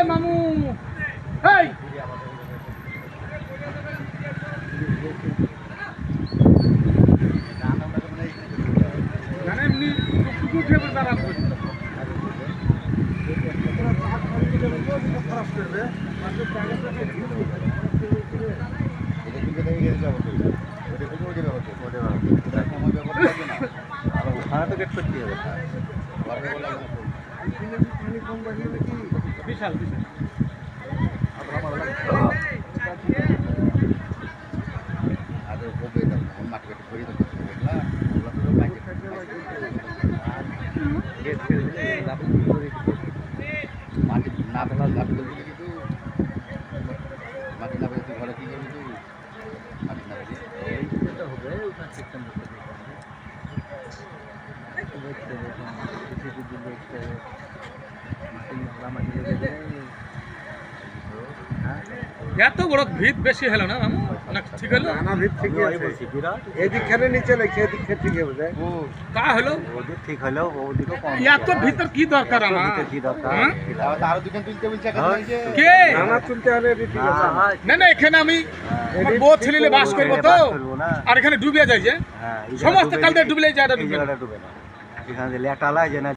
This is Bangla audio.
মামু এই এমনি উঠে দাঁড়ান বিশাল বিশাল মাটি না ফেলা লাভ করবি কিন্তু মাটি না ফেলে তুই ঘরে কি করবি তুই মাটি না ফেলে হবে ওটার সিস্টেম এত বড় ভিত বেশি হলো না মামু না ঠিক হলো না ভিত ঠিক আছে এদিকখানে নিচে লাগছে এদিকে ঠিক হবে কা হলো ওদিক ঠিক হলো ওদিকে কম এত ভিতর কি দরকার আমার কি দরকার আরো দুজন তুলতে বলছে কে না তুলতে হলে ঠিক আছে না না এখানে আমি আমার বউ ছেলে বাস করব তো আর এখানে ডুবে যায় যে সমস্ত কালকে ডুবে যায় ডুবে না এখানে লেটালা যে না